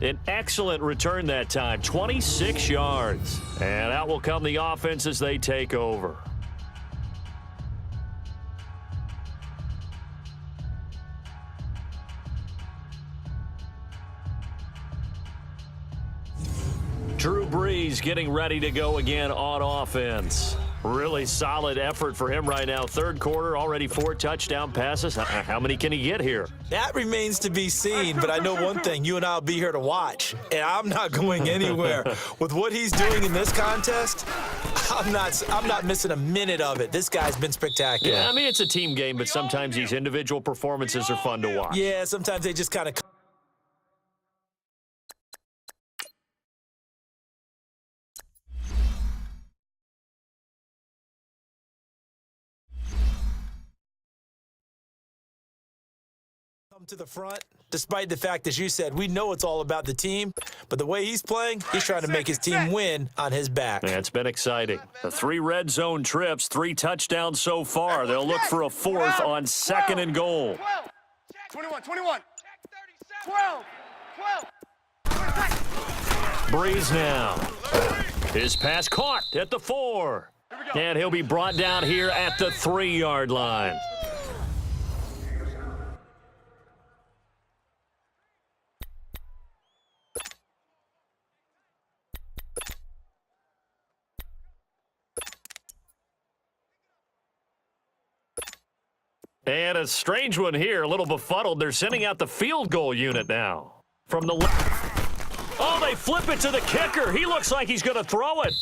An excellent return that time, 26 yards. And out will come the offense as they take over. Drew Brees getting ready to go again on offense. Really solid effort for him right now. Third quarter, already 4 touchdown passes. How many can he get here? That remains to be seen, but I know one thing. You and I will be here to watch, and I'm not going anywhere. With what he's doing in this contest, I'm not missing a minute of it. This guy's been spectacular. Yeah, I mean, it's a team game, but sometimes these individual performances are fun to watch. Yeah, sometimes they just kind of... to the front, despite the fact, as you said, we know it's all about the team, but the way he's playing, he's trying to make his team win on his back. Yeah, it's been exciting. The 3 red zone trips, 3 touchdowns so far. They'll look for a 4th on 2nd and goal. 21, 12, 12. Brees now. His pass caught at the 4. And he'll be brought down here at the 3-yard line. And a strange one here, a little befuddled. They're sending out the field goal unit now. From the left. Oh, they flip it to the kicker. He looks like he's going to throw it.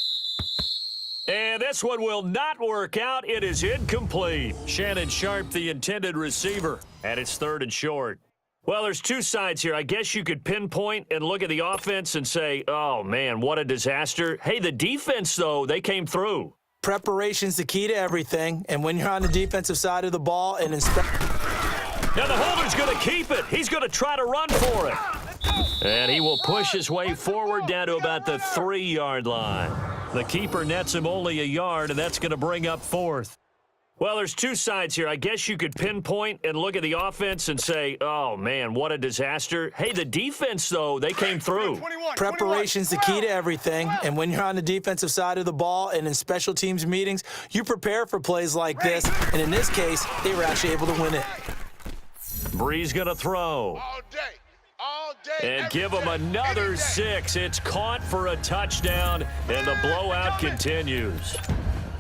And this one will not work out. It is incomplete. Shannon Sharp, the intended receiver, and it's 3rd and short. Well, there's 2 sides here. I guess you could pinpoint and look at the offense and say, oh, man, what a disaster. Hey, the defense, though, they came through. Preparation's the key to everything, and when you're on the defensive side of the ball and now the holder's going to keep it. He's going to try to run for it. And he will push his way forward down to about the 3-yard line. The keeper nets him only a yard, and that's going to bring up 4th. Well, there's 2 sides here. I guess you could pinpoint and look at the offense and say, oh, man, what a disaster. Hey, the defense, though, they came through. Preparation's the key to everything, and when you're on the defensive side of the ball and in special teams meetings, you prepare for plays like this, and in this case, they were actually able to win it. Brees going to throw. All day, and give him another 6. It's caught for a touchdown, and the blowout continues.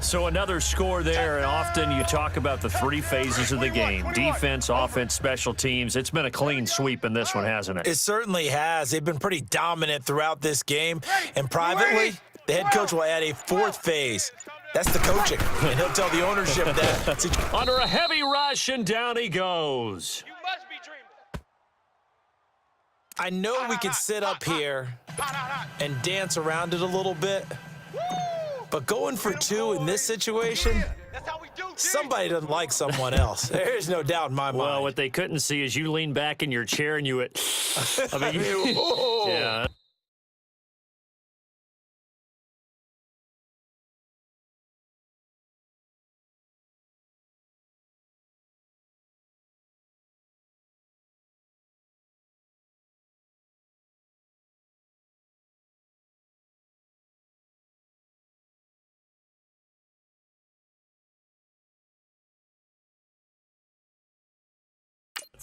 So another score there, and often you talk about the 3 phases of the game. Defense, offense, special teams. It's been a clean sweep in this one, hasn't it? It certainly has. They've been pretty dominant throughout this game. And privately, the head coach will add a 4th phase. That's the coaching, and he'll tell the ownership that. Under a heavy rush, and down he goes. You must be dreaming. I know we could sit up here and dance around it a little bit. But going for 2 in this situation, somebody doesn't like someone else. There's no doubt in my mind. Well, what they couldn't see is you lean back in your chair and you went, I mean, yeah.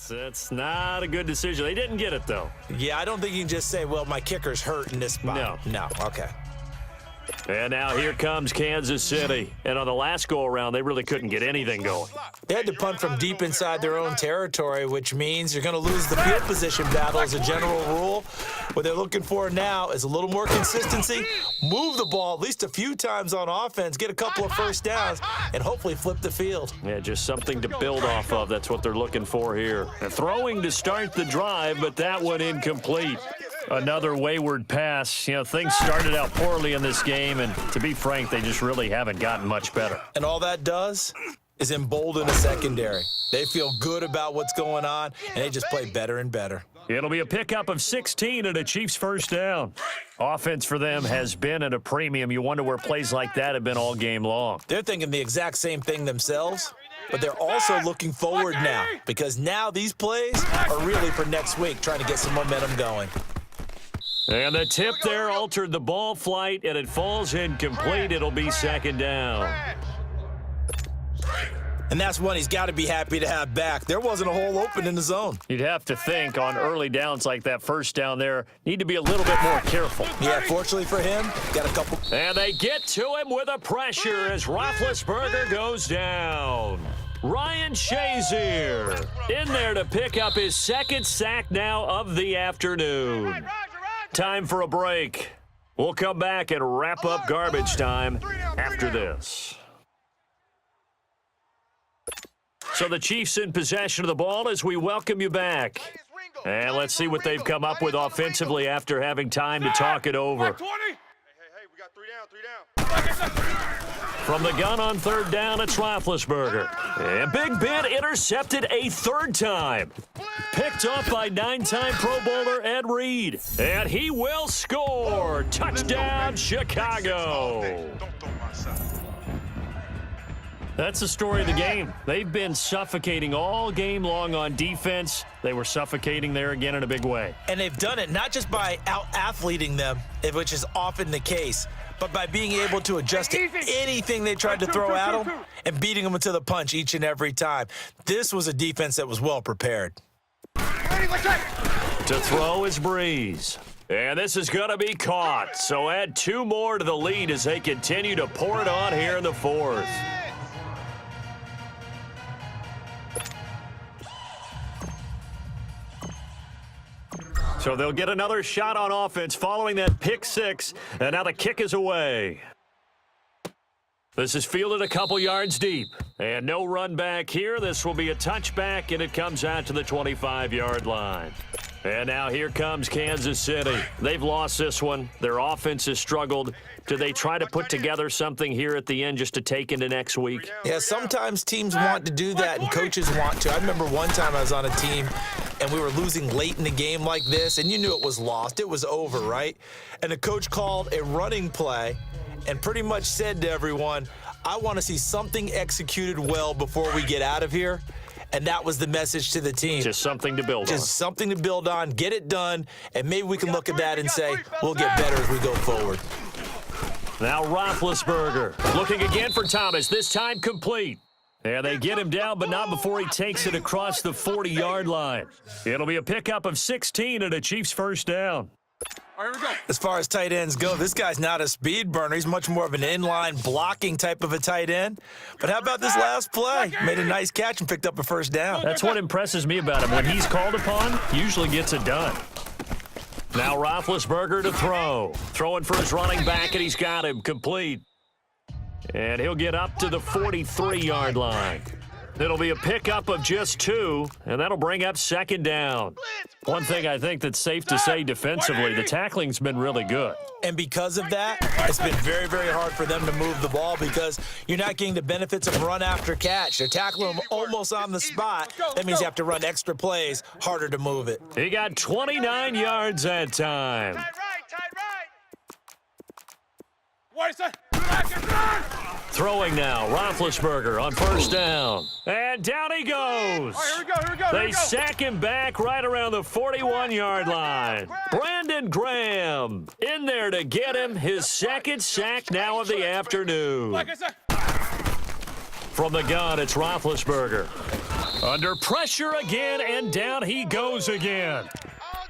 That's not a good decision. They didn't get it, though. Yeah, I don't think you can just say, well, my kicker's hurt in this spot. No, okay. And now here comes Kansas City. And on the last go-around, they really couldn't get anything going. They had to punt from deep inside their own territory, which means you're going to lose the field position battle as a general rule. What they're looking for now is a little more consistency, move the ball at least a few times on offense, get a couple of first downs, and hopefully flip the field. Yeah, just something to build off of. That's what they're looking for here. And throwing to start the drive, but that one incomplete. Another wayward pass. You know, things started out poorly in this game, and to be frank, they just really haven't gotten much better. And all that does is embolden the secondary. They feel good about what's going on, and they just play better and better. It'll be a pickup of 16 and a Chiefs first down. Offense for them has been at a premium. You wonder where plays like that have been all game long. They're thinking the exact same thing themselves, but they're also looking forward now, because now these plays are really for next week, trying to get some momentum going. And the tip there altered the ball flight, and it falls incomplete. It'll be second down. And that's one he's got to be happy to have back. There wasn't a hole open in the zone. You'd have to think on early downs like that first down there, need to be a little bit more careful. Yeah, fortunately for him, got a couple. And they get to him with a pressure as Roethlisberger goes down. Ryan Shazier in there to pick up his second sack now of the afternoon. Time for a break. We'll come back and wrap up garbage time after this. So the Chiefs in possession of the ball as we welcome you back. And let's see what they've come up with offensively after having time to talk it over. Hey, we got three down. From the gun on third down, it's Roethlisberger. And Big Ben intercepted a third time. Picked off by 9-time Pro Bowler Ed Reed. And he will score. Touchdown, Chicago. That's the story of the game. They've been suffocating all game long on defense. They were suffocating there again in a big way. And they've done it not just by out-athleting them, which is often the case, but by being able to adjust to anything they tried to throw at them and beating them to the punch each and every time. This was a defense that was well prepared. To throw is Breeze. And this is going to be caught. So add 2 more to the lead as they continue to pour it on here in the fourth. So they'll get another shot on offense following that pick 6, and now the kick is away. This is fielded a couple yards deep, and no run back here. This will be a touchback, and it comes out to the 25-yard line. And now here comes Kansas City. They've lost this one. Their offense has struggled. Do they try to put together something here at the end just to take into next week? Yeah, sometimes teams want to do that and coaches want to. I remember one time I was on a team and we were losing late in the game like this, and you knew it was lost. It was over, right? And the coach called a running play and pretty much said to everyone, I want to see something executed well before we get out of here. And that was the message to the team. Just something to build on. Just something to build on, get it done, and maybe we can look at that and say, we'll get better as we go forward. Now Roethlisberger looking again for Thomas, this time complete. And they get him down, but not before he takes it across the 40-yard line. It'll be a pickup of 16 and a Chiefs first down. All right, here we go. As far as tight ends go, this guy's not a speed burner. He's much more of an inline blocking type of a tight end. But how about this last play? Made a nice catch and picked up a first down. That's what impresses me about him. When he's called upon, he usually gets it done. Now Roethlisberger to throw. Throwing for his running back, and he's got him complete. And he'll get up to the 43-yard line. It'll be a pickup of just 2, and that'll bring up second down. One thing I think that's safe to say defensively, the tackling's been really good. And because of that, it's been very, very hard for them to move the ball because you're not getting the benefits of run after catch. They're tackling them almost on the spot. That means you have to run extra plays, harder to move it. He got 29 yards that time. Tight right. What is that? Back and run! Throwing now, Roethlisberger on first down. And down he goes. All right, here we go. They sack him back right around the 41-yard line. Brandon Graham in there to get him his second sack now of the afternoon. Like I said. From the gun, it's Roethlisberger. Under pressure again, and down he goes again.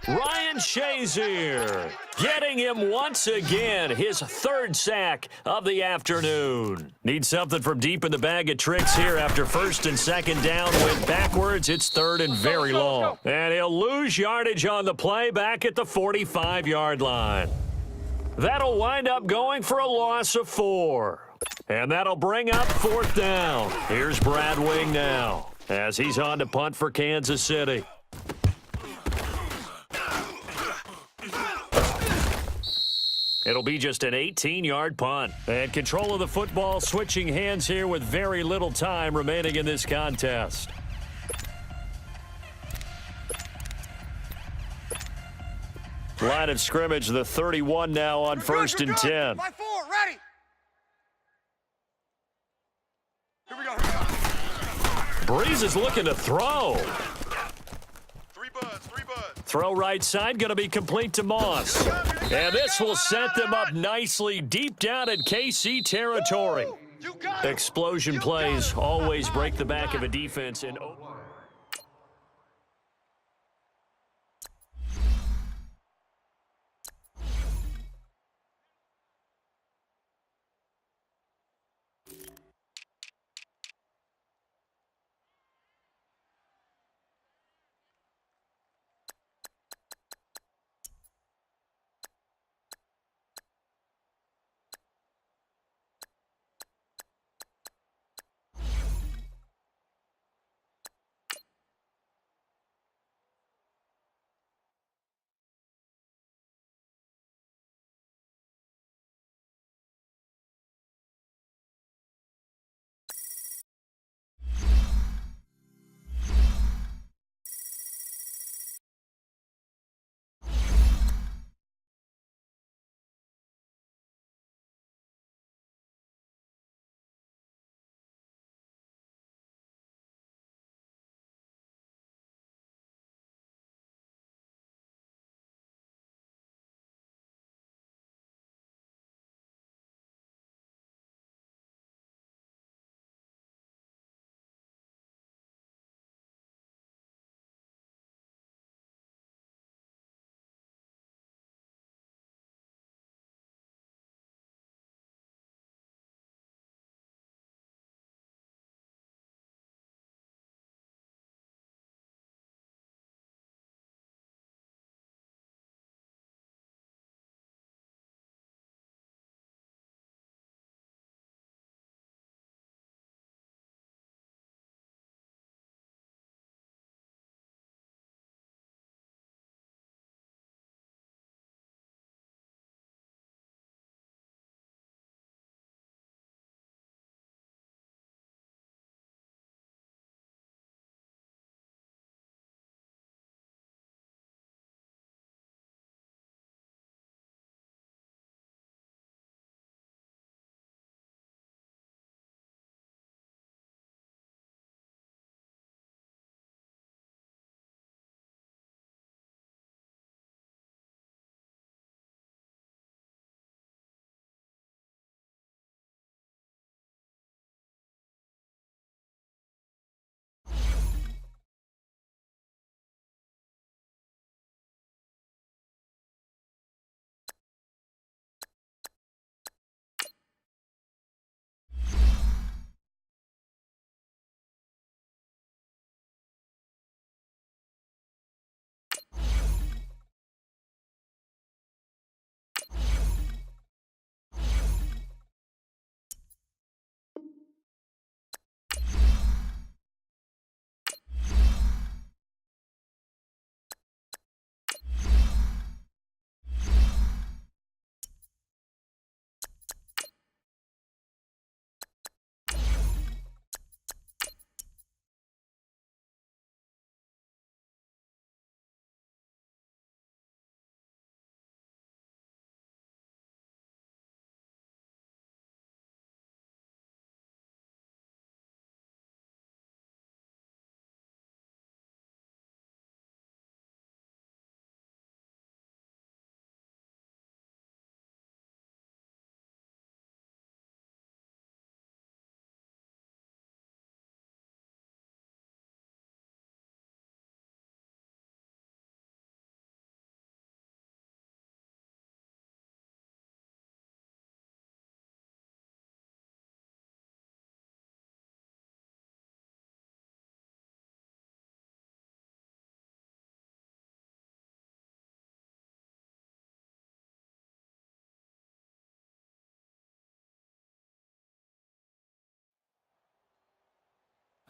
Ryan Shazier getting him once again, his third sack of the afternoon. Need something from deep in the bag of tricks here after first and second down went backwards. It's third and very long. And he'll lose yardage on the play back at the 45-yard line. That'll wind up going for a loss of 4. And that'll bring up fourth down. Here's Brad Wing now as he's on to punt for Kansas City. It'll be just an 18-yard punt. And control of the football switching hands here with very little time remaining in this contest. Line of scrimmage, the 31 now on first and 10. My 4, ready. Here we go. Breeze is looking to throw. Three buds. Throw right side, going to be complete to Moss. And this will set them up nicely deep down in KC territory. Explosion plays always break the back of a defense.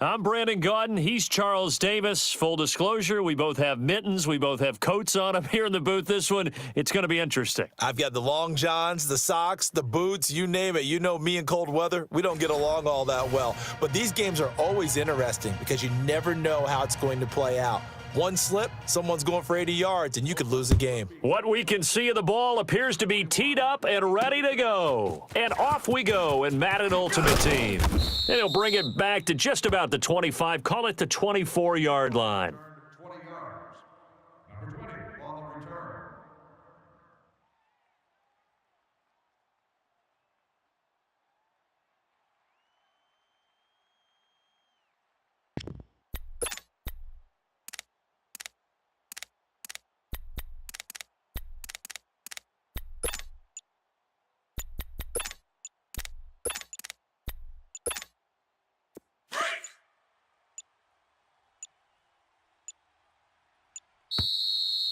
I'm Brandon Gaudin. He's Charles Davis. Full disclosure, we both have mittens. We both have coats on them here in the booth. This one, it's going to be interesting. I've got the long johns, the socks, the boots, you name it. You know me in cold weather, we don't get along all that well. But these games are always interesting because you never know how it's going to play out. One slip, someone's going for 80 yards, and you could lose a game. What we can see of the ball appears to be teed up and ready to go. And off we go in Madden Ultimate Team. And he'll bring it back to just about the 25, call it the 24-yard line. 20 yards. Number 20.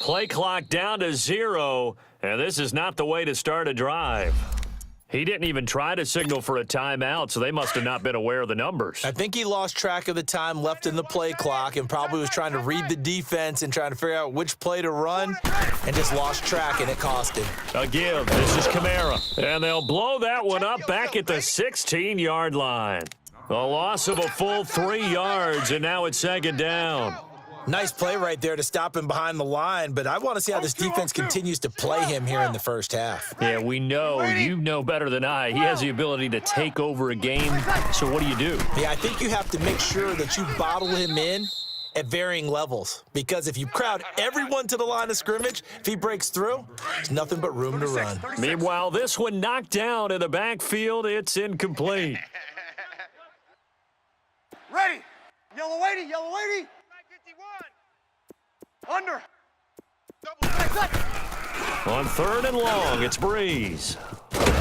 play clock down to 0, and this is not the way to start a drive. He didn't even try to signal for a timeout, so they must have not been aware of the numbers. I think he lost track of the time left in the play clock and probably was trying to read the defense and trying to figure out which play to run and just lost track, and it cost him. A give. This is Kamara. And they'll blow that one up back at the 16-yard line. A loss of a full 3 yards, and now it's second down. Nice play right there to stop him behind the line, but I want to see how this defense continues to play him here in the first half. Yeah, we know. You know better than I. He has the ability to take over a game, so what do you do? Yeah, I think you have to make sure that you bottle him in at varying levels, because if you crowd everyone to the line of scrimmage, if he breaks through, there's nothing but room to run. Meanwhile, this one knocked down in the backfield. It's incomplete. Ready. Yellow lady, yellow lady. Under. On 3rd and long, it's Breeze.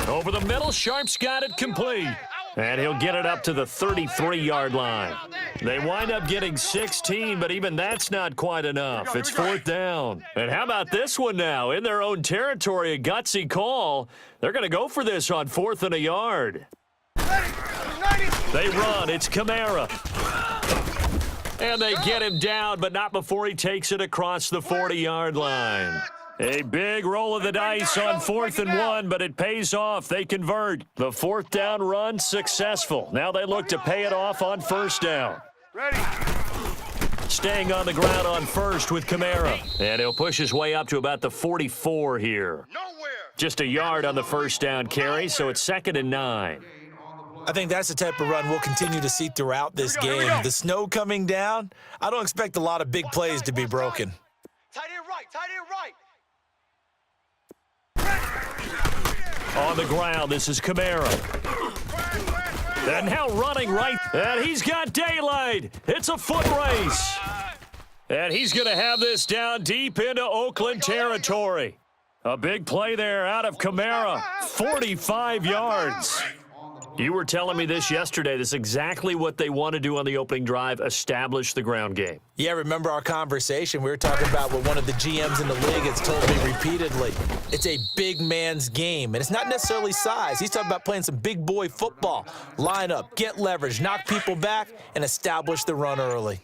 Over the middle, Sharp's got it complete. And he'll get it up to the 33-yard line. They wind up getting 16, but even that's not quite enough. It's 4th down. And how about this one now? In their own territory, a gutsy call. They're going to go for this on 4th and a yard. They run. It's Kamara. And they get him down, but not before he takes it across the 40-yard line. A big roll of the dice on 4th and 1, but it pays off. They convert. The 4th down run successful. Now they look to pay it off on 1st down. Ready. Staying on the ground on 1st with Kamara. And he'll push his way up to about the 44 here. Nowhere. Just a yard on the 1st down carry, so it's 2nd and 9. I think that's the type of run we'll continue to see throughout this game. The snow coming down, I don't expect a lot of big plays to be broken. Tight end right, tight end right. On the ground, this is Kamara. And now running right, and he's got daylight. It's a foot race. And he's going to have this down deep into Oakland territory. A big play there out of Kamara, 45 yards. You were telling me this yesterday. This is exactly what they want to do on the opening drive, establish the ground game. Yeah, remember our conversation? We were talking about what one of the GMs in the league has told me repeatedly. It's a big man's game, and it's not necessarily size. He's talking about playing some big boy football. Line up, get leverage, knock people back, and establish the run early.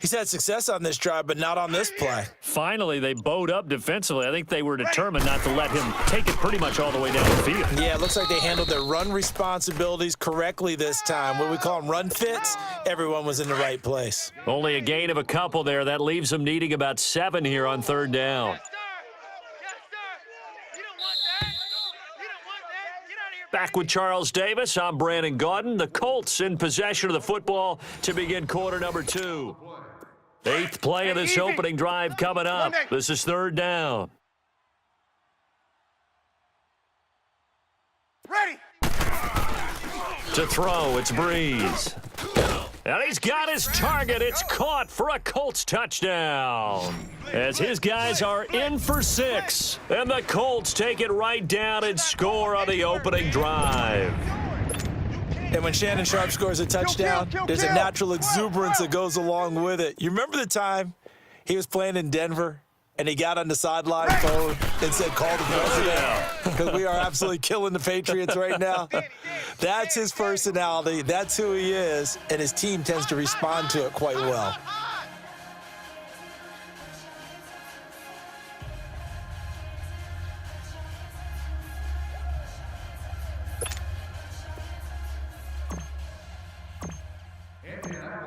He's had success on this drive, but not on this play. Finally, they bowed up defensively. I think they were determined not to let him take it pretty much all the way down the field. Yeah, it looks like they handled their run responsibilities correctly this time. What we call them run fits, everyone was in the right place. Only a gain of a couple there. That leaves them needing about 7 here on 3rd down. Back with Charles Davis, I'm Brandon Gaudin. The Colts in possession of the football to begin quarter number 2. 8th play of this opening drive coming up. This is 3rd down. Ready. To throw, it's Breeze. And he's got his target. It's caught for a Colts touchdown. As his guys are in for 6. And the Colts take it right down and score on the opening drive. And when Shannon Sharp scores a touchdown, there's a natural exuberance that goes along with it. You remember the time he was playing in Denver and he got on the sideline phone and said, call the president, because we are absolutely killing the Patriots right now? That's his personality. That's who he is, and his team tends to respond to it quite well.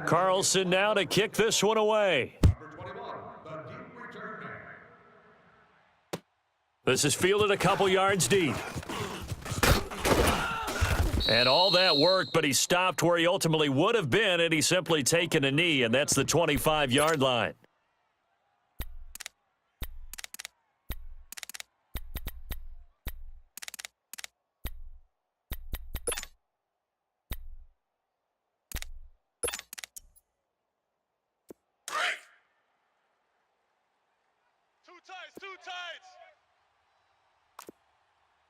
Carlson now to kick this one away. This is fielded a couple yards deep. And all that work, but he stopped where he ultimately would have been, and he's simply taken a knee, and that's the 25-yard line. Two tights.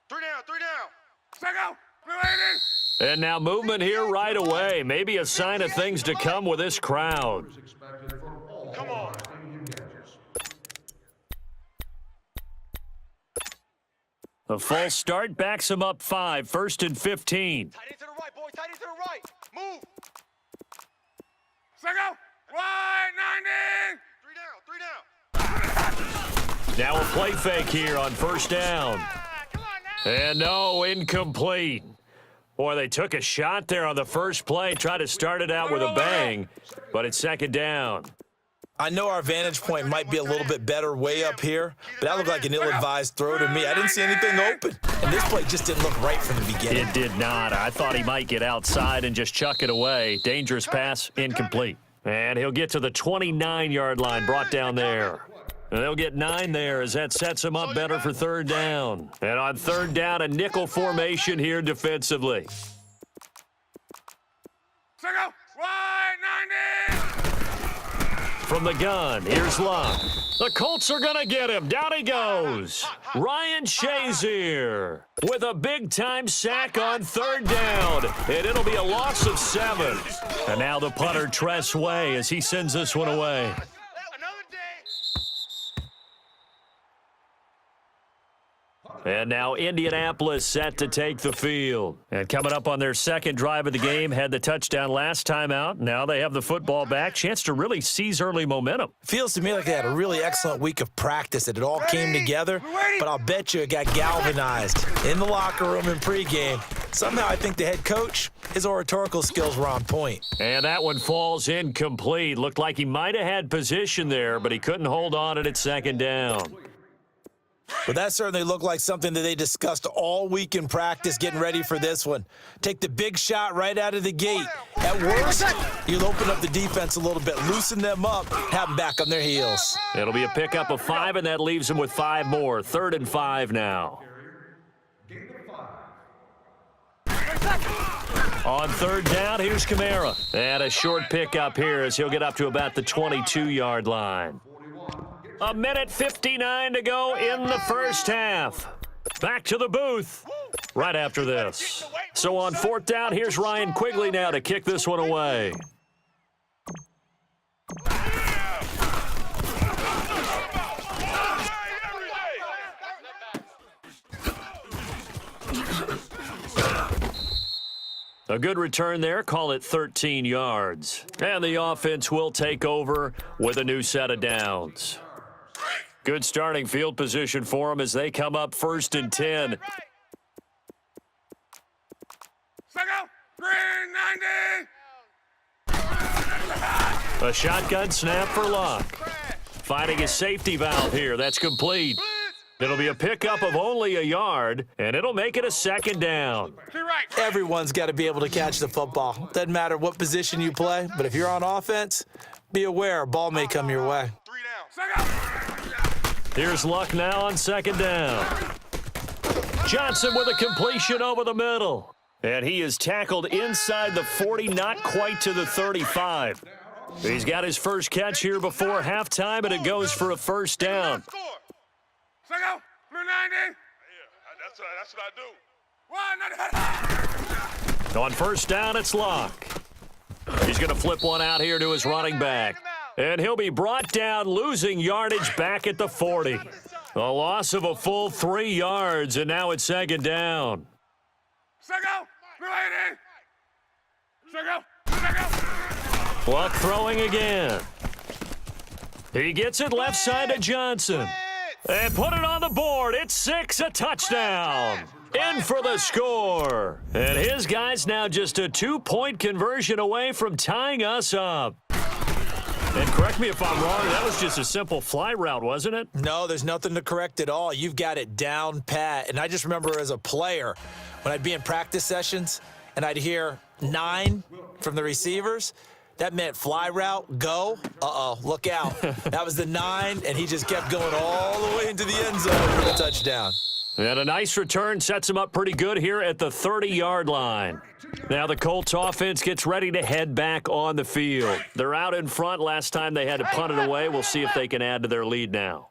3 down, 3 down. Back out. And now movement here right away. Maybe a sign of things to come with this crowd. Come on. The false start backs him up 5, 1st and 15. Tight end to the right, boy. Tight end to the right. Move. Second. Wide 90. 3 down. 3 down. Now a play fake here on 1st down. Come on now. And no, incomplete. Boy, they took a shot there on the first play, tried to start it out with a bang, but it's 2nd down. I know our vantage point might be a little bit better way up here, but that looked like an ill-advised throw to me. I didn't see anything open, and this play just didn't look right from the beginning. It did not. I thought he might get outside and just chuck it away. Dangerous pass, incomplete. And he'll get to the 29-yard line, brought down there. And they'll get 9 there as that sets him up better for 3rd down. And on 3rd down, a nickel formation here defensively. Second. Wide 90. From the gun, here's Luck. The Colts are going to get him. Down he goes. Ryan Shazier with a big-time sack on 3rd down. And it'll be a loss of 7. And now the punter, Tress Way, as he sends this one away. And now Indianapolis set to take the field. And coming up on their 2nd drive of the game, had the touchdown last time out. Now they have the football back. Chance to really seize early momentum. Feels to me like they had a really excellent week of practice, that it all came together, but I'll bet you it got galvanized in the locker room in pregame. Somehow I think the head coach, his oratorical skills were on point. And that one falls incomplete. Looked like he might have had position there, but he couldn't hold on it at 2nd down. But that certainly looked like something that they discussed all week in practice, getting ready for this one. Take the big shot right out of the gate. At worst, you'll open up the defense a little bit, loosen them up, have them back on their heels. It'll be a pickup of 5, and that leaves them with 5 more. 3rd and 5 now. On 3rd down, here's Kamara. And a short pickup here as he'll get up to about the 22-yard line. 1:59 to go in the first half. Back to the booth right after this. So on 4th down, here's Ryan Quigley now to kick this one away. A good return there, call it 13 yards. And the offense will take over with a new set of downs. Good starting field position for them as they come up 1st and 10. A shotgun snap for Luck. Finding a safety valve here. That's complete. It'll be a pickup of only a yard, and it'll make it a 2nd down. Everyone's got to be able to catch the football. Doesn't matter what position you play, but if you're on offense, be aware a ball may come your way. 3 down. Here's Luck now on 2nd down. Johnson with a completion over the middle. And he is tackled inside the 40, not quite to the 35. He's got his first catch here before halftime, and it goes for a 1st down. Second. Blue 90. Yeah, that's what I do. On 1st down, it's Luck. He's going to flip one out here to his running back. And he'll be brought down, losing yardage back at the 40. A loss of a full 3 yards, and now it's 2nd down. Luck throwing again. He gets it left side to Johnson. And put it on the board. It's 6, a touchdown. In for the score. And his guys now just a 2-point conversion away from tying us up. And correct me if I'm wrong, that was just a simple fly route, wasn't it? No, there's nothing to correct at all. You've got it down pat. And I just remember as a player, when I'd be in practice sessions and I'd hear 9 from the receivers, that meant fly route, go. Uh-oh, look out. That was the 9, and he just kept going all the way into the end zone for the touchdown. And a nice return sets him up pretty good here at the 30-yard line. Now the Colts offense gets ready to head back on the field. They're out in front. Last time they had to punt it away. We'll see if they can add to their lead now.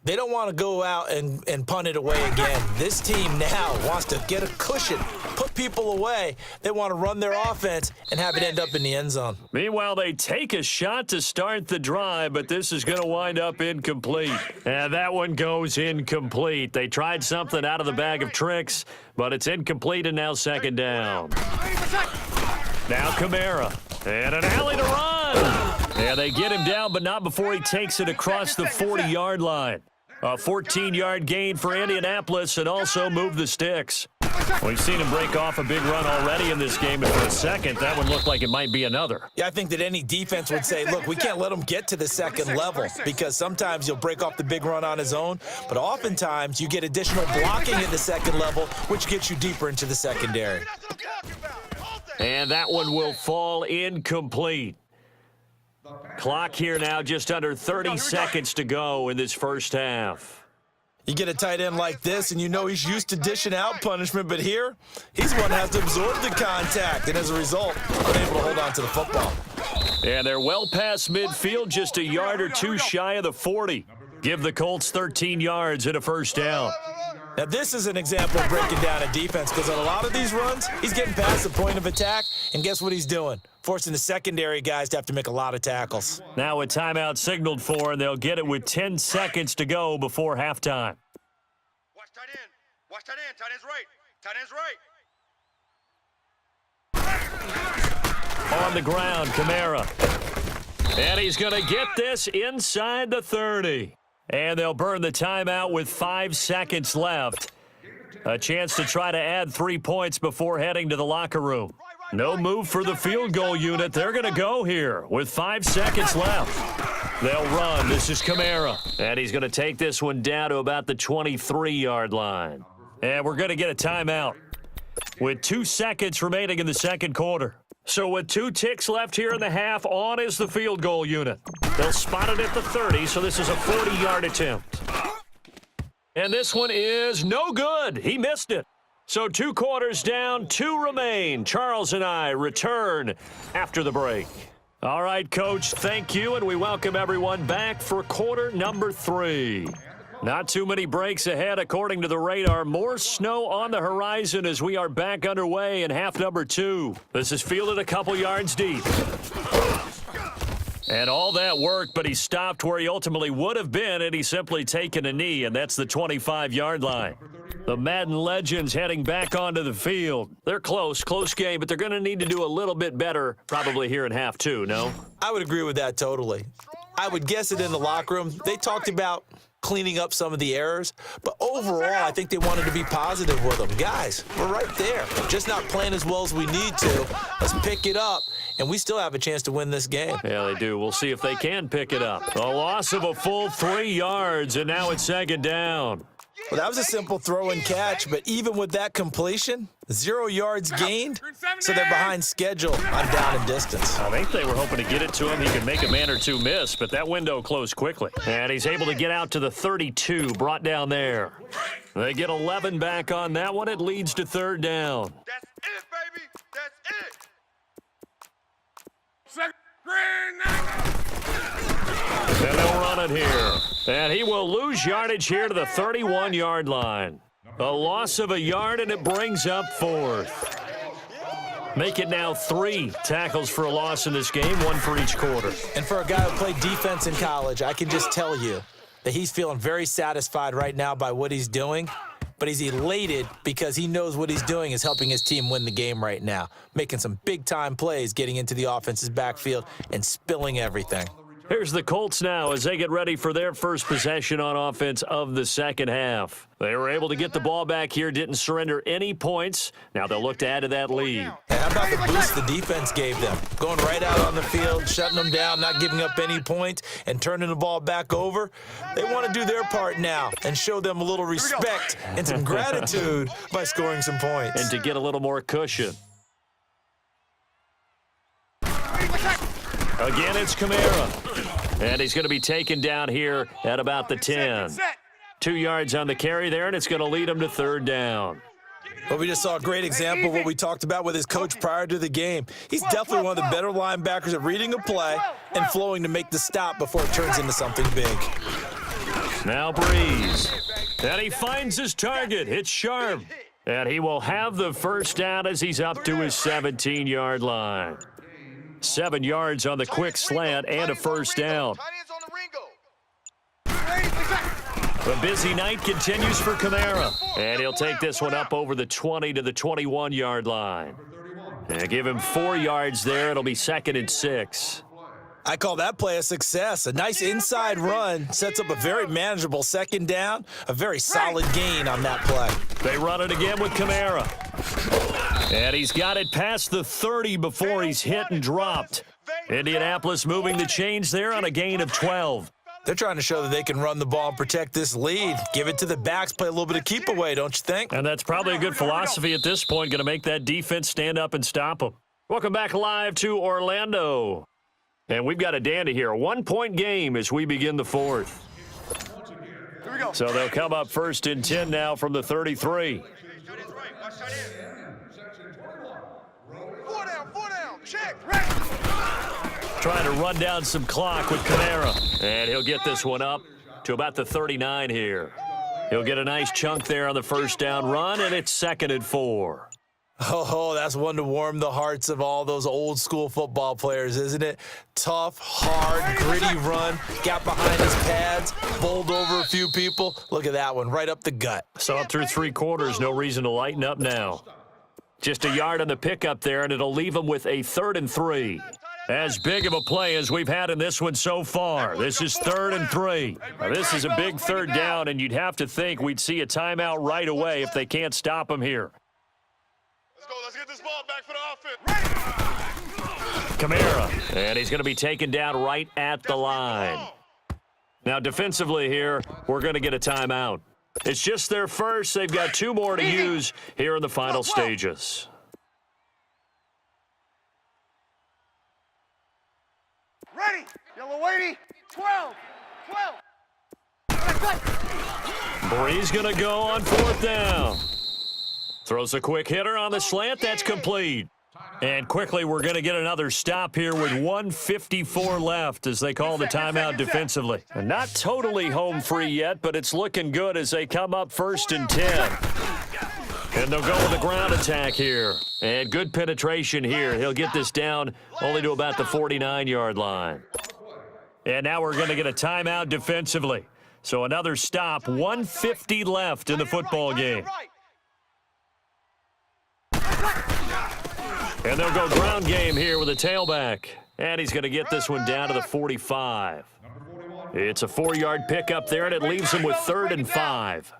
They don't want to go out and punt it away again. This team now wants to get a cushion, put people away. They want to run their offense and have it end up in the end zone. Meanwhile, they take a shot to start the drive, but this is going to wind up incomplete. And that one goes incomplete. They tried something out of the bag of tricks, but it's incomplete and now second down. Now Kamara. And an alley to run. And they get him down, but not before he takes it across the 40-yard line. A 14-yard gain for Indianapolis and also move the sticks. We've seen him break off a big run already in this game, and for a second, that one looked like it might be another. Yeah, I think that any defense would say, look, we can't let him get to the second level because sometimes he'll break off the big run on his own, but oftentimes you get additional blocking at the second level, which gets you deeper into the secondary. And that one will fall incomplete. Clock here now, just under 30 seconds to go in this first half. You get a tight end like this, and you know he's used to dishing out punishment, but here, he's one that has to absorb the contact, and as a result, unable to hold on to the football. And they're well past midfield, just a yard or two shy of the 40. Give the Colts 13 yards and a first down. Now, this is an example of breaking down a defense because on a lot of these runs, he's getting past the point of attack, and guess what he's doing? Forcing the secondary guys to have to make a lot of tackles. Now a timeout signaled for, and they'll get it with 10 seconds to go before halftime. Watch tight end. Watch tight end. Tight end's right. Tight end's right. On the ground, Kamara. And he's going to get this inside the 30. And they'll burn the timeout with 5 seconds left. A chance to try to add 3 points before heading to the locker room. No move for the field goal unit. They're going to go here with 5 seconds left. They'll run. This is Kamara. And he's going to take this one down to about the 23-yard line. And we're going to get a timeout with 2 seconds remaining in the second quarter. So with 2 ticks left here in the half, on is the field goal unit. They'll spot it at the 30, so this is a 40-yard attempt. And this one is no good. He missed it. So 2 quarters down, 2 remain. Charles and I return after the break. All right, Coach, thank you, and we welcome everyone back for quarter number 3. Not too many breaks ahead, according to the radar. More snow on the horizon as we are back underway in half number 2. This is fielded a couple yards deep. And all that worked, but he stopped where he ultimately would have been, and he's simply taken a knee, and that's the 25-yard line. The Madden legends heading back onto the field. They're close game, but they're going to need to do a little bit better probably here in half 2, no? I would agree with that totally. I would guess it in the locker room. They talked about cleaning up some of the errors, but overall, I think they wanted to be positive with them. Guys, we're right there. Just not playing as well as we need to. Let's pick it up, and we still have a chance to win this game. Yeah, they do. We'll see if they can pick it up. A loss of a full 3 yards, and now it's second down. Well, that was a simple throw and catch, but even with that completion, 0 yards gained, so they're behind schedule on down and distance. I think they were hoping to get it to him. He could make a man or two miss, but that window closed quickly. And he's able to get out to the 32, brought down there. They get 11 back on that one. It leads to third down. That's it, baby. That's it. And they'll run it here. And he will lose yardage here to the 31-yard line. A loss of a yard, and it brings up fourth. Make it now 3 tackles for a loss in this game, 1 for each quarter. And for a guy who played defense in college, I can just tell you that he's feeling very satisfied right now by what he's doing. But he's elated because he knows what he's doing is helping his team win the game right now, making some big-time plays, getting into the offense's backfield, and spilling everything. Here's the Colts now as they get ready for their first possession on offense of the second half. They were able to get the ball back here, didn't surrender any points. Now they'll look to add to that lead. And how about the boost the defense gave them? Going right out on the field, shutting them down, not giving up any points, and turning the ball back over. They want to do their part now and show them a little respect and some gratitude by scoring some points. And to get a little more cushion. Again, it's Kamara. And he's going to be taken down here at about the 10. 2 yards on the carry there, and it's going to lead him to third down. Well, we just saw a great example of what we talked about with his coach prior to the game. He's definitely one of the better linebackers at reading a play and flowing to make the stop before it turns into something big. Now Breeze. And he finds his target. It's sharp. And he will have the first down as he's up to his 17-yard line. 7 yards on the quick slant and a first down. The busy night continues for Kamara. And he'll take this one up over the 20 to the 21-yard line. And give him 4 yards there. It'll be 2nd and 6. I call that play a success. A nice inside run sets up a very manageable second down. A very solid gain on that play. They run it again with Kamara. And he's got it past the 30 before he's hit and dropped. Indianapolis moving the chains there on a gain of 12. They're trying to show that they can run the ball and protect this lead. Give it to the backs, play a little bit of keep away, don't you think? And that's probably a good philosophy at this point, going to make that defense stand up and stop them. Welcome back live to Orlando. And we've got a dandy here. A 1-point game as we begin the 4th. Here we go. So they'll come up 1st and 10 now from the 33. 4 down, check. Trying to run down some clock with Kamara. And he'll get this one up to about the 39 here. He'll get a nice chunk there on the first down run, and it's 2nd and 4. Oh, that's one to warm the hearts of all those old school football players, isn't it? Tough, hard, gritty run. Got behind his pads, bowled over a few people. Look at that one, right up the gut. So up through 3 quarters, no reason to lighten up now. Just a yard on the pickup there, and it'll leave him with a 3rd and 3. As big of a play as we've had in this one so far. This is 3rd and 3. Now, this is a big 3rd down, and you'd have to think we'd see a timeout right away if they can't stop him here. Let's get this ball back for the offense. Kamara, and he's going to be taken down right at the line. Now, defensively here, we're going to get a timeout. It's just their first. They've got 2 more to use here in the final stages. Ready, yellow 80, 12. Breeze going to go on 4th down. Throws a quick hitter on the slant. That's complete. And quickly, we're going to get another stop here with 1:54 left as they call the timeout defensively. And not totally home free yet, but it's looking good as they come up 1st and 10. And they'll go with the ground attack here. And good penetration here. He'll get this down only to about the 49-yard line. And now we're going to get a timeout defensively. So another stop, 1:50 left in the football game. And they'll go ground game here with a tailback. And he's going to get this one down to the 45. It's a 4-yard pickup there, and it leaves him with 3rd and 5.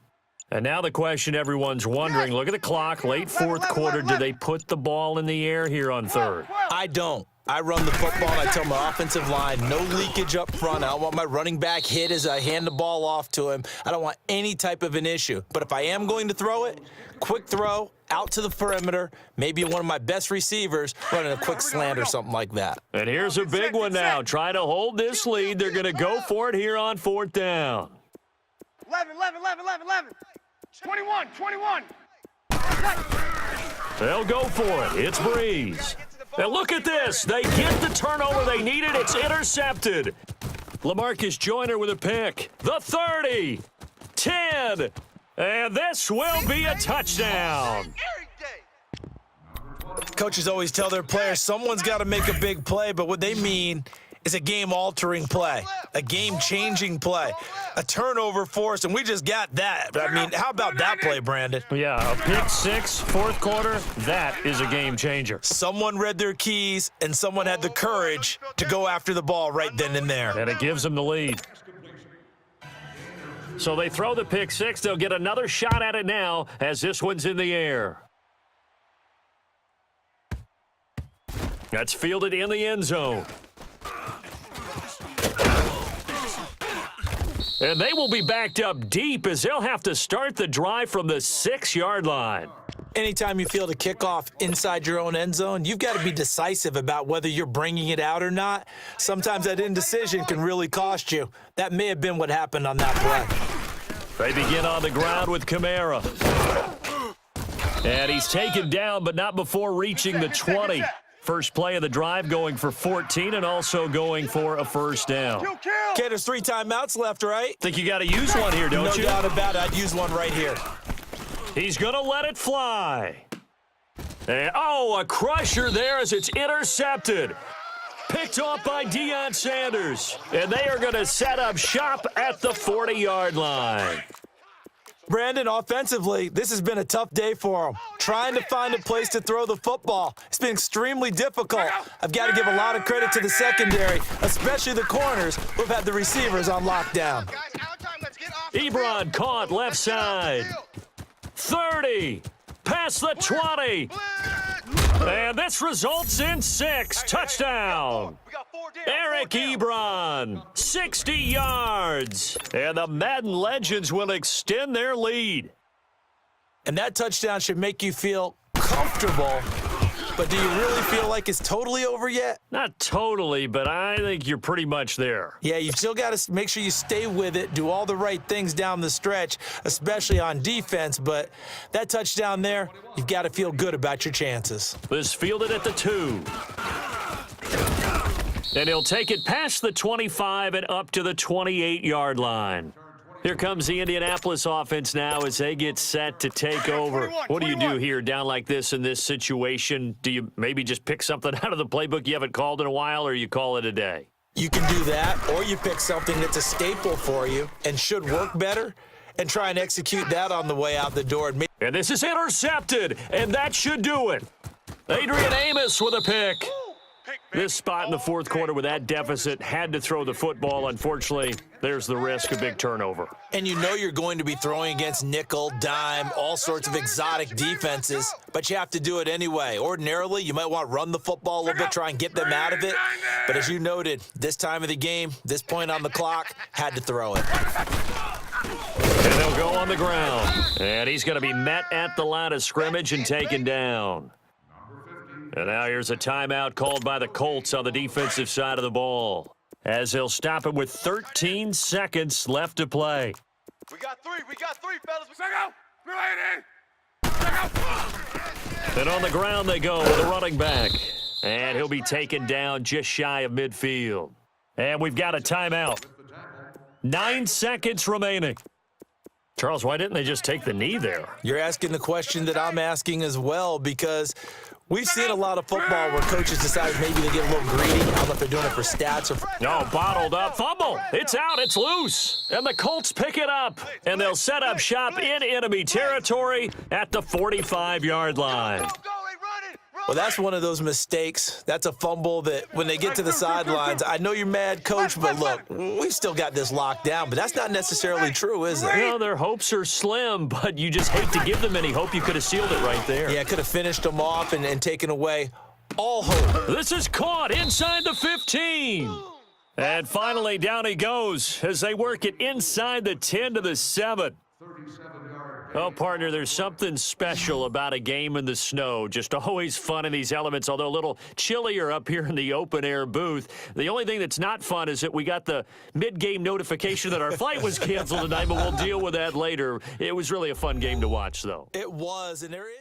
And now the question everyone's wondering, look at the clock, late 4th quarter. Do they put the ball in the air here on 3rd? I don't. I run the football, and I tell my offensive line, no leakage up front. I don't want my running back hit as I hand the ball off to him. I don't want any type of an issue. But if I am going to throw it, quick throw, out to the perimeter, maybe one of my best receivers running a quick slant or something like that. And here's a big one now. Trying to hold this lead. They're going to go for it here on 4th down. 11. 21. They'll go for it. It's Breeze. And look at this. They get the turnover they needed. It's intercepted. LaMarcus Joyner with a pick. The 30. 10. And this will be a touchdown. Coaches always tell their players someone's got to make a big play, but what they mean is a game-altering play, a game-changing play, a turnover force, and we just got that. I mean, how about that play, Brandon? Yeah, a pick 6, 4th quarter, that is a game changer. Someone read their keys, and someone had the courage to go after the ball right then and there. And it gives them the lead. So they throw the pick 6. They'll get another shot at it now as this one's in the air. That's fielded in the end zone. And they will be backed up deep as they'll have to start the drive from the 6-yard line. Anytime you field a kickoff inside your own end zone, you've got to be decisive about whether you're bringing it out or not. Sometimes that indecision can really cost you. That may have been what happened on that play. They begin on the ground with Kamara. And he's taken down, but not before reaching the 20. First play of the drive going for 14 and also going for a first down. Okay, there's 3 timeouts left, right? Think you got to use one here, don't you? No doubt about it. I'd use one right here. He's going to let it fly. And, a crusher there as it's intercepted. Picked off by Deion Sanders. And they are going to set up shop at the 40-yard line. Brandon, offensively, this has been a tough day for him. Trying to find a place to throw the football. It's been extremely difficult. I've got to give a lot of credit to the secondary, especially the corners who've had the receivers on lockdown. Ebron caught left side. 30. Past the 20. And this results in 6. Touchdown. Eric Ebron, 60 yards. And the Madden Legends will extend their lead. And that touchdown should make you feel comfortable. But do you really feel like it's totally over yet? Not totally, but I think you're pretty much there. Yeah, you've still got to make sure you stay with it, do all the right things down the stretch, especially on defense. But that touchdown there, you've got to feel good about your chances. This fielded at the 2. And he'll take it past the 25 and up to the 28-yard line. Here comes the Indianapolis offense now as they get set to take over. What do you do here down like this in this situation? Do you maybe just pick something out of the playbook you haven't called in a while, or you call it a day? You can do that, or you pick something that's a staple for you and should work better and try and execute that on the way out the door. And this is intercepted, and that should do it. Adrian Amos with a pick. This spot in the fourth quarter with that deficit had to throw the football. Unfortunately, there's the risk of big turnover. And you know you're going to be throwing against nickel, dime, all sorts of exotic defenses, but you have to do it anyway. Ordinarily, you might want to run the football a little bit, try and get them out of it. But as you noted, this time of the game, this point on the clock, had to throw it. And they'll go on the ground. And he's going to be met at the line of scrimmage and taken down. And now here's a timeout called by the Colts on the defensive side of the ball, as they'll stop him with 13 seconds left to play. We got three, fellas. And on the ground they go with a running back. And he'll be taken down just shy of midfield. And we've got a timeout. 9 seconds remaining. Charles, why didn't they just take the knee there? You're asking the question that I'm asking as well, because we've seen a lot of football where coaches decide maybe they get a little greedy. I don't know if they're doing it for stats or... No, bottled up. Fumble. It's out. It's loose. And the Colts pick it up. And they'll set up shop in enemy territory at the 45-yard line. Well, that's one of those mistakes. That's a fumble that when they get to the sidelines, I know you're mad, coach, but look, we've still got this locked down. But that's not necessarily true, is it? Well, their hopes are slim, but you just hate to give them any hope. You could have sealed it right there. Yeah, could have finished them off and taken away all hope. This is caught inside the 15. And finally, down he goes as they work it inside the 10 to the 7. Oh, partner, there's something special about a game in the snow. Just always fun in these elements, although a little chillier up here in the open-air booth. The only thing that's not fun is that we got the mid-game notification that our flight was canceled tonight, but we'll deal with that later. It was really a fun game to watch, though. It was, and there is...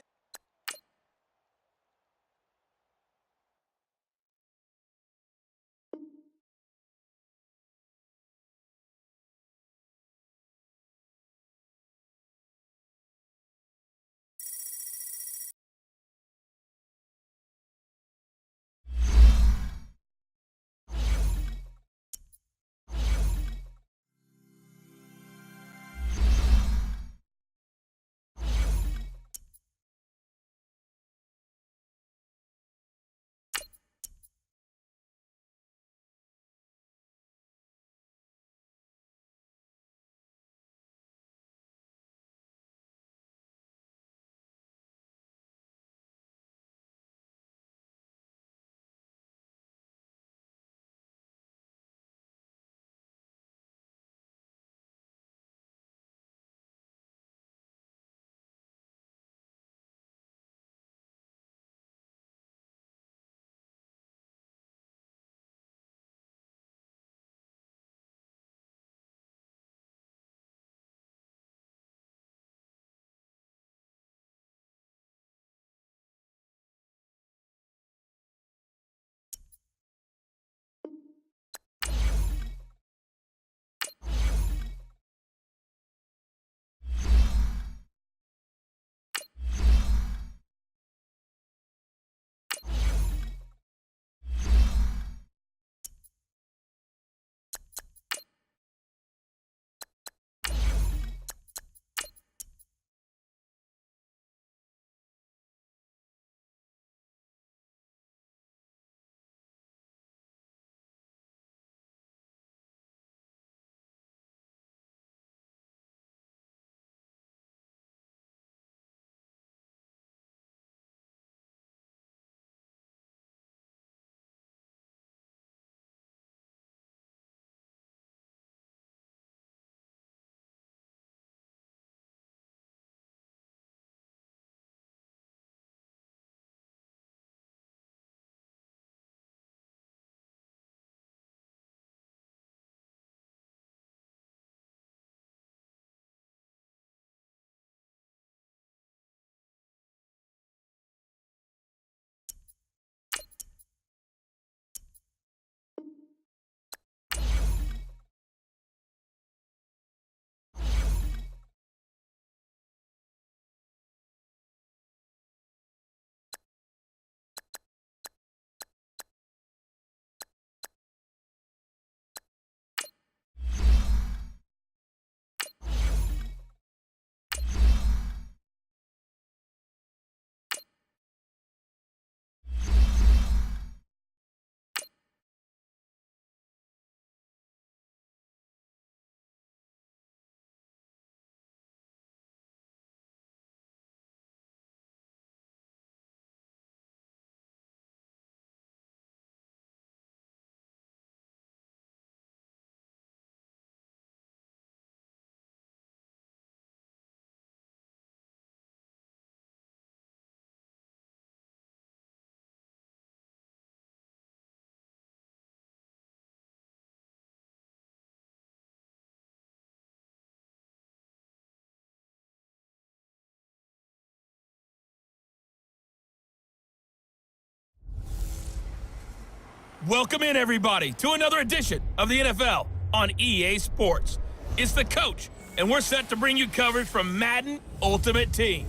Welcome in, everybody, to another edition of the NFL on EA Sports. It's the coach, and we're set to bring you coverage from Madden Ultimate Team.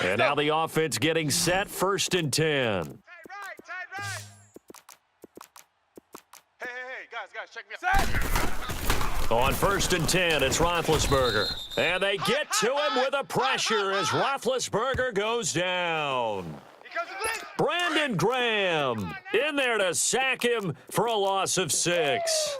And now the offense getting set, 1st and 10. Tight right. Hey, guys, check me out. On 1st and 10, it's Roethlisberger. And they get to him with a pressure as Roethlisberger goes down. He comes to blitz. Brandon Graham in there to sack him for a loss of 6.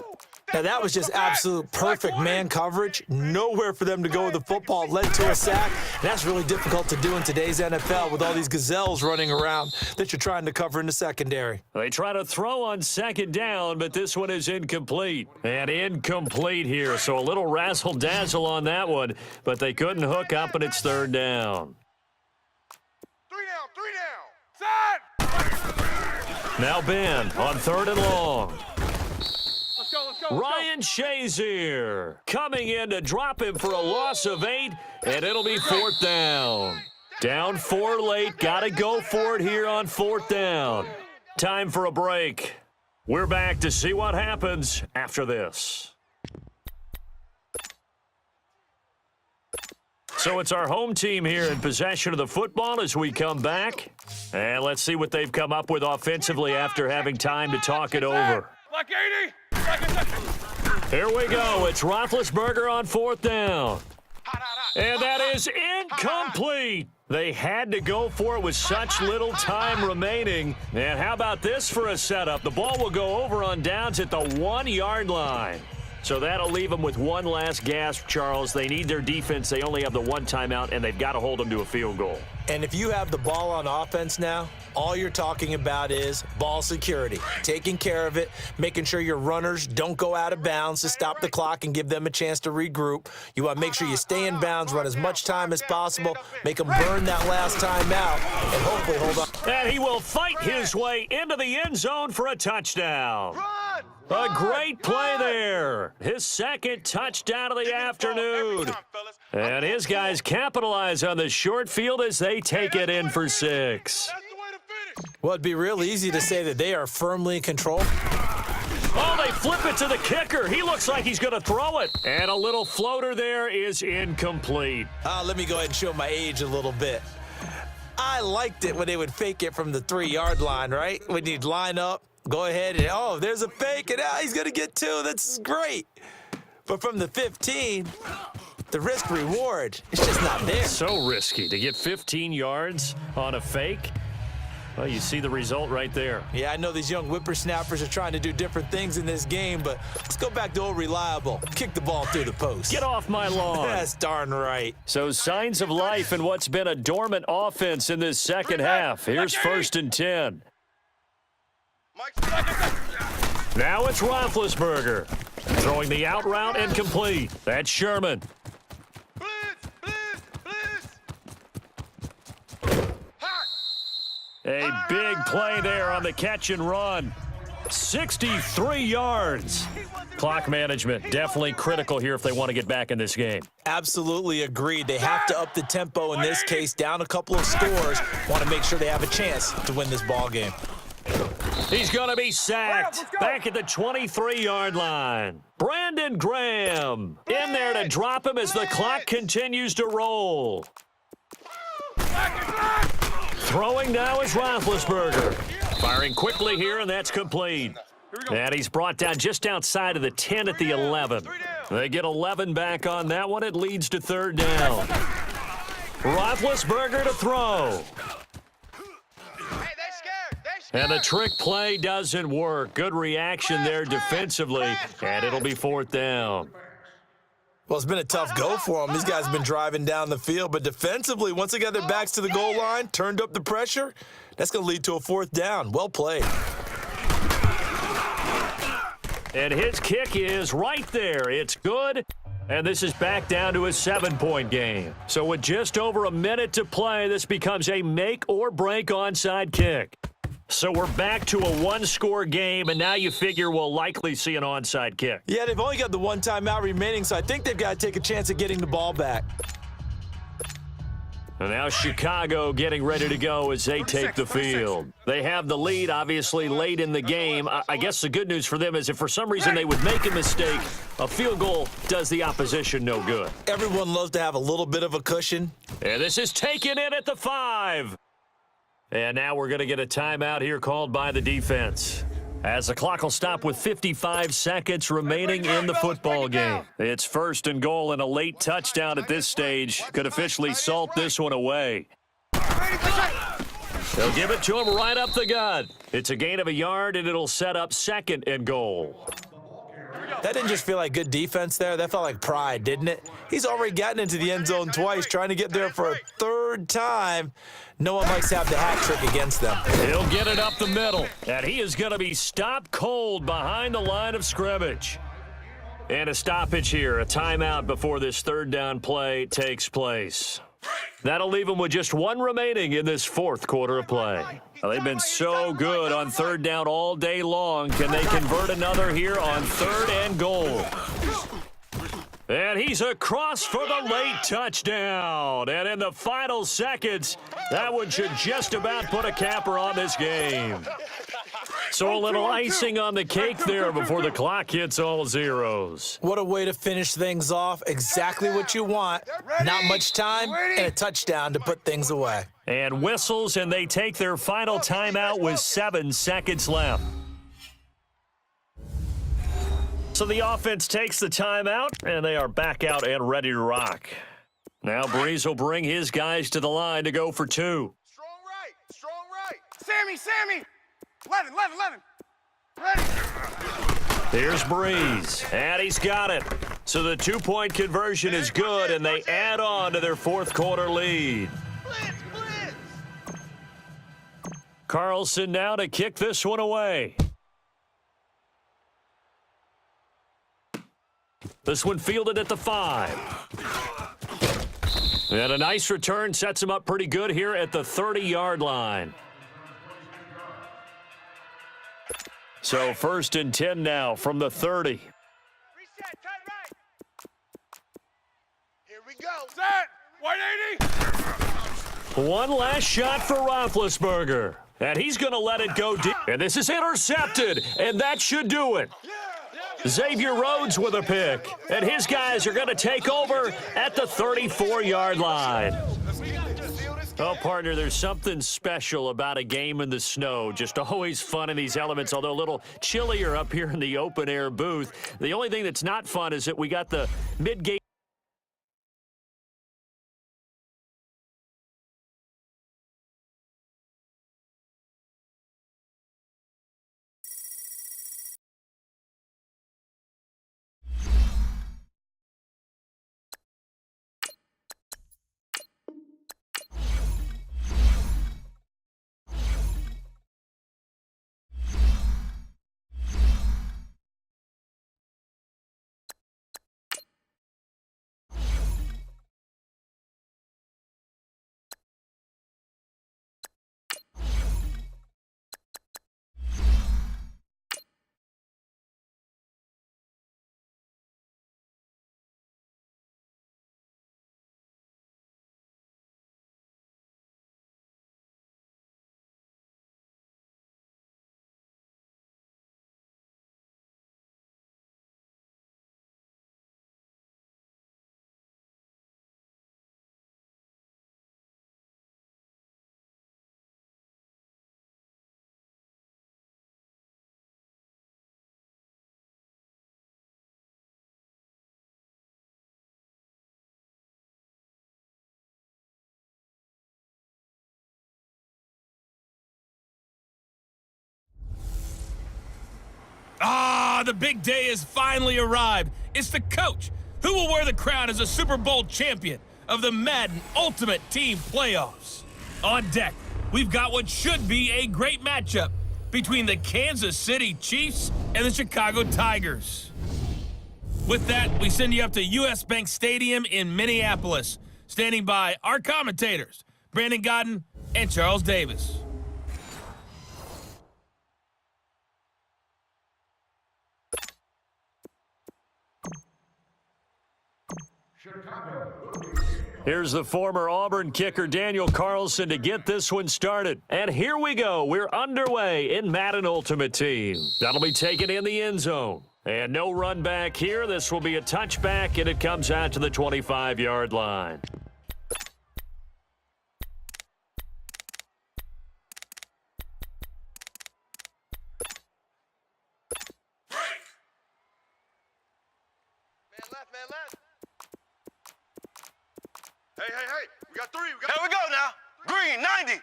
Now, that was just absolute perfect man coverage. Nowhere for them to go with the football. Led to a sack. And that's really difficult to do in today's NFL with all these gazelles running around that you're trying to cover in the secondary. They try to throw on 2nd down, but this one is incomplete. And incomplete here, so a little razzle-dazzle on that one, but they couldn't hook up, and it's 3rd down. 3 down. Set. Now Ben on 3rd and long. Let's go. Ryan Shazier coming in to drop him for a loss of 8, and it'll be 4th down. Down 4 late, got to go for it here on 4th down. Time for a break. We're back to see what happens after this. So it's our home team here in possession of the football as we come back. And let's see what they've come up with offensively after having time to talk it over. Black 80. Here we go. It's Roethlisberger on 4th down. And that is incomplete. They had to go for it with such little time remaining. And how about this for a setup? The ball will go over on downs at the 1-yard line. So that'll leave them with one last gasp, Charles. They need their defense. They only have the 1 timeout, and they've got to hold them to a field goal. And if you have the ball on offense now, all you're talking about is ball security, taking care of it, making sure your runners don't go out of bounds to stop the clock and give them a chance to regroup. You want to make sure you stay in bounds, run as much time as possible, make them burn that last time out, and hopefully hold on. And he will fight his way into the end zone for a touchdown. A great play there. His 2nd touchdown of the afternoon. And his guys capitalize on the short field as they take it in for 6. Well, it'd be real easy to say that they are firmly in control. Oh, they flip it to the kicker. He looks like he's going to throw it. And a little floater there is incomplete. Let me go ahead and show my age a little bit. I liked it when they would fake it from the 3-yard line, right? When you'd line up, go ahead and, oh, there's a fake, and he's going to get 2. That's great. But from the 15, the risk reward, it's just not there. So risky to get 15 yards on a fake. Well, you see the result right there. Yeah, I know these young whippersnappers are trying to do different things in this game, but let's go back to old reliable. Kick the ball through the post. Get off my lawn. That's darn right. So signs of life in what's been a dormant offense in this second half. Here's 1st and 10. Now it's Roethlisberger. Throwing the out route and complete. That's Sherman. A big play there on the catch and run. 63 yards. Clock management definitely critical here if they want to get back in this game. Absolutely agreed. They have to up the tempo in this case, down a couple of scores. Want to make sure they have a chance to win this ball game. He's going to be sacked back at the 23-yard line. Brandon Graham in there to drop him as the clock continues to roll. Throwing now is Roethlisberger. Firing quickly here, and that's complete. And he's brought down just outside of the 10 at the 11. They get 11 back on that one. It leads to 3rd down. Roethlisberger to throw. And the trick play doesn't work. Good reaction there defensively, and it'll be 4th down. Well, it's been a tough go for them. These guys have been driving down the field, but defensively, once they got their backs to the goal line, turned up the pressure, that's going to lead to a 4th down. Well played. And his kick is right there. It's good. And this is back down to a 7-point game. So with just over a minute to play, this becomes a make-or-break onside kick. So we're back to a one-score game, and now you figure we'll likely see an onside kick. Yeah, they've only got the one timeout remaining, so I think they've got to take a chance at getting the ball back. And now Chicago getting ready to go as they take the field. They have the lead, obviously, late in the game. I guess the good news for them is if for some reason they would make a mistake, a field goal does the opposition no good. Everyone loves to have a little bit of a cushion. And this is taken in at the 5. And now we're going to get a timeout here called by the defense, as the clock will stop with 55 seconds remaining in the football game. It's 1st and goal, and a late touchdown at this stage could officially salt this one away. They'll give it to him right up the gut. It's a gain of a yard, and it'll set up 2nd and goal. That didn't just feel like good defense there. That felt like pride, didn't it? He's already gotten into the end zone twice, trying to get there for a 3rd time. No one likes to have the hat trick against them. He'll get it up the middle, and he is going to be stopped cold behind the line of scrimmage. And a stoppage here, a timeout before this 3rd down play takes place. That'll leave them with just 1 remaining in this 4th quarter of play. Well, they've been so good on 3rd down all day long. Can they convert another here on 3rd and goal? And he's across for the late touchdown. And in the final seconds, that one should just about put a capper on this game. So a little icing on the cake there before the clock hits all zeros. What a way to finish things off. Exactly what you want. Not much time and a touchdown to put things away. And whistles, and they take their final timeout with 7 seconds left. So the offense takes the timeout, and they are back out and ready to rock. Now Breeze will bring his guys to the line to go for 2. Strong right. Sammy. 11. Ready. Here's Breeze, and he's got it. So the 2-point conversion is good, and they add on to their 4th quarter lead. Blitz. Carlson now to kick this one away. This one fielded at the 5. And a nice return sets him up pretty good here at the 30-yard line. So 1st and 10 now from the 30. Reset, cut right. Here we go. Set. 180. One last shot for Roethlisberger. And he's going to let it go deep. And this is intercepted. And that should do it. Xavier Rhodes with a pick. And his guys are going to take over at the 34-yard line. Oh, partner, there's something special about a game in the snow. Just always fun in these elements, although a little chillier up here in the open-air booth. The only thing that's not fun is that we got the mid-game. The big day has finally arrived. It's the coach who will wear the crown as a Super Bowl champion of the Madden Ultimate Team Playoffs. On deck, we've got what should be a great matchup between the Kansas City Chiefs and the Chicago Tigers. With that, we send you up to US Bank Stadium in Minneapolis. Standing by our commentators, Brandon Godden and Charles Davis. Here's the former Auburn kicker Daniel Carlson to get this one started. And here we go. We're underway in Madden Ultimate Team. That'll be taken in the end zone. And no run back here. This will be a touchback, and it comes out to the 25-yard line. Man left. Hey. We got three. Here we go now. Green, 90.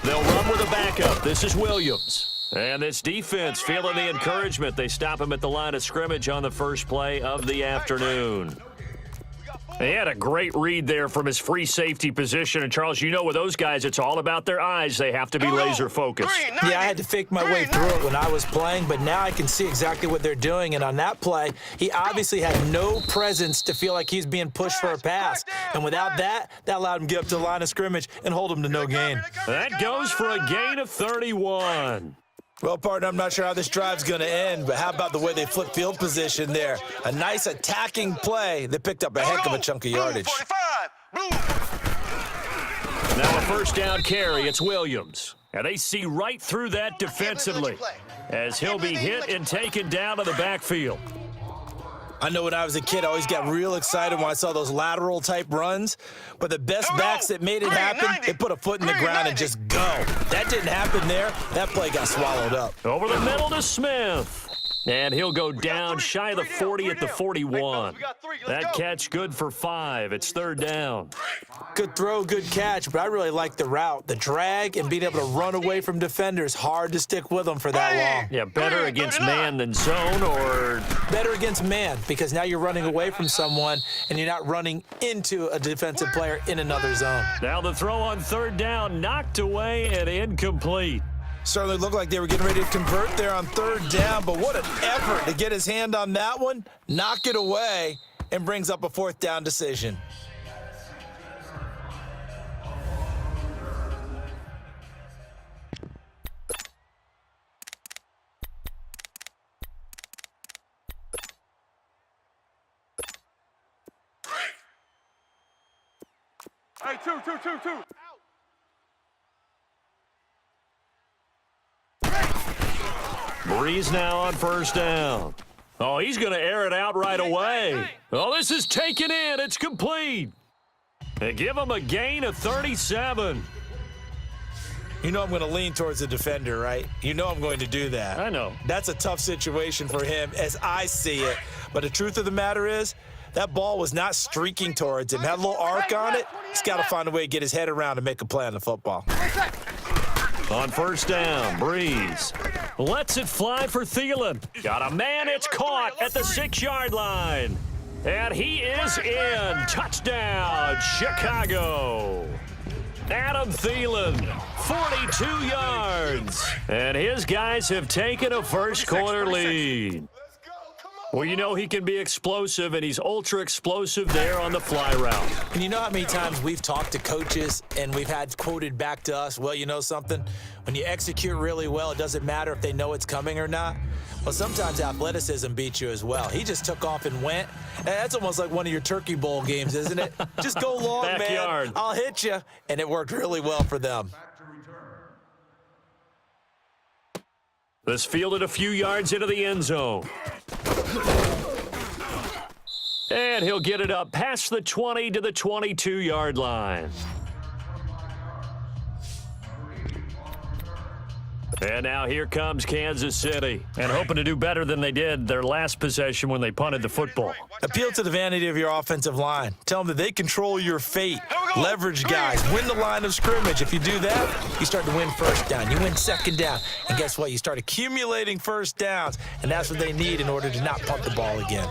They'll run with a backup. This is Williams. And this defense feeling the encouragement. They stop him at the line of scrimmage on the first play of the afternoon. He had a great read there from his free safety position. And, Charles, you know with those guys, it's all about their eyes. They have to be laser focused. Yeah, I had to fake my way through it when I was playing, but now I can see exactly what they're doing. And on that play, he obviously had no presence to feel like he's being pushed for a pass. And without that, that allowed him to get up to the line of scrimmage and hold him to no gain. That goes for a gain of 31. Well, partner, I'm not sure how this drive's going to end, but how about the way they flip field position there? A nice attacking play that picked up a heck of a chunk of yardage. Now a first down carry. It's Williams. And they see right through that defensively as he'll be hit and taken down to the backfield. I know when I was a kid, I always got real excited when I saw those lateral-type runs. But the best backs that made it happen, they put a foot in the ground and just go. That didn't happen there. That play got swallowed up. Over the middle to Smith. And he'll go down shy of the 40 at the 41. That catch good for 5. It's third down. Good throw, good catch, but I really like the route. The drag and being able to run away from defenders, hard to stick with them for that long. Yeah, better against man than zone, or better against man, because now you're running away from someone and you're not running into a defensive player in another zone. Now the throw on third down, knocked away and incomplete. Certainly looked like they were getting ready to convert there on third down, but what an effort to get his hand on that one, knock it away, and brings up a fourth down decision. Hey, two. Breeze now on first down. Oh, he's going to air it out right away. Oh, this is taken in. It's complete. They give him a gain of 37. You know I'm going to lean towards the defender, right? You know I'm going to do that. I know. That's a tough situation for him as I see it. But the truth of the matter is, that ball was not streaking towards him. Had a little arc on it. He's got to find a way to get his head around and make a play on the football. On first down, Breeze lets it fly for Thielen. Got a man, it's caught at the 6-yard line. And he is in. Touchdown, Chicago. Adam Thielen, 42 yards. And his guys have taken a first-quarter lead. Well, you know he can be explosive, and he's ultra-explosive there on the fly route. And you know how many times we've talked to coaches and we've had quoted back to us, well, you know something? When you execute really well, it doesn't matter if they know it's coming or not. Well, sometimes athleticism beats you as well. He just took off and went. And that's almost like one of your Turkey Bowl games, isn't it? Just go long, Backyard. man. I'll hit you. And it worked really well for them. This fielded a few yards into the end zone. And he'll get it up past the 20 to the 22-yard line. And now here comes Kansas City, and hoping to do better than they did their last possession when they punted the football. Appeal to the vanity of your offensive line. Tell them that they control your fate. Leverage guys. Win the line of scrimmage. If you do that, you start to win first down. You win second down. And guess what? You start accumulating first downs, and that's what they need in order to not punt the ball again.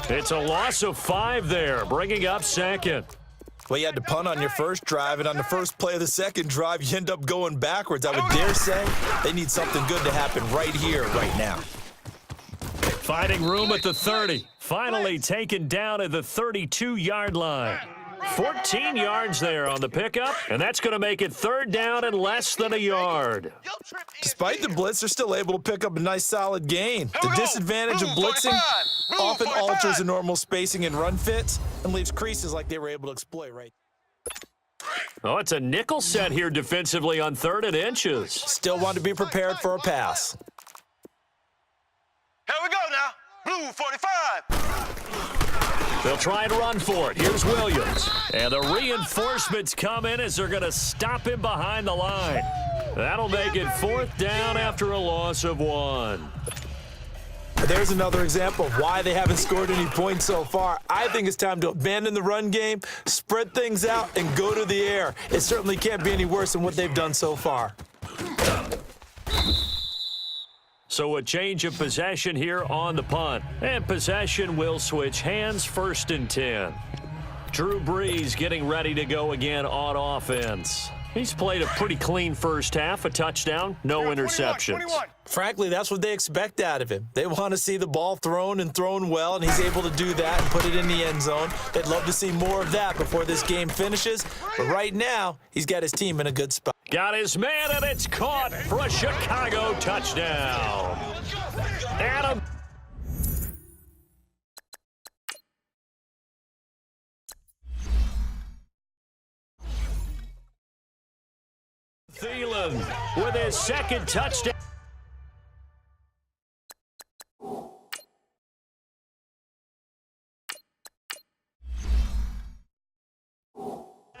It's a loss of 5 there, bringing up second. Well, you had to punt on your first drive, and on the first play of the second drive, you end up going backwards. I would dare say they need something good to happen right here, right now. Finding room at the 30. Finally taken down at the 32-yard line. 14 yards there on the pickup, and that's going to make it third down and less than a yard. Despite the blitz, they're still able to pick up a nice solid gain. The disadvantage of blitzing, often 45. alters the normal spacing and run fits and leaves creases like they were able to exploit right. Oh, it's a nickel set here defensively on 3rd and inches. Still want to be prepared for a pass. Here we go now. Blue 45. They'll try and run for it. Here's Williams. And the reinforcements come in as they're going to stop him behind the line. That'll make it 4th down after a loss of 1. There's another example of why they haven't scored any points so far. I think it's time to abandon the run game, spread things out, and go to the air. It certainly can't be any worse than what they've done so far. So a change of possession here on the punt. And possession will switch hands, 1st and 10. Drew Brees getting ready to go again on offense. He's played a pretty clean first half, a touchdown, no interceptions. 21. Frankly, that's what they expect out of him. They want to see the ball thrown and thrown well, and he's able to do that and put it in the end zone. They'd love to see more of that before this game finishes. But right now, he's got his team in a good spot. Got his man, and it's caught for a Chicago touchdown. Adam. Thielen with his 2nd touchdown.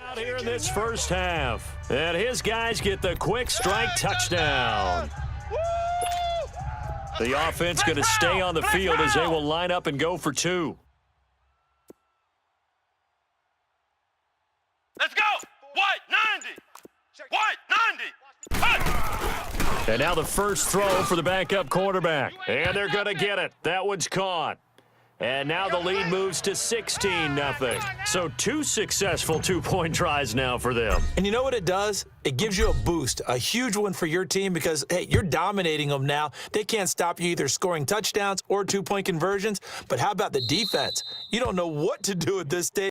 Out here in this first half. And his guys get the quick strike touchdown. The offense going to stay on the field as they will line up and go for 2. Let's go. White 90. White 90. And now the first throw for the backup quarterback. And they're going to get it. That one's caught. And now the lead moves to 16-0. So 2 successful 2-point tries now for them. And you know what it does? It gives you a boost, a huge one for your team because, hey, you're dominating them now. They can't stop you either scoring touchdowns or 2-point conversions. But how about the defense? You don't know what to do at this stage.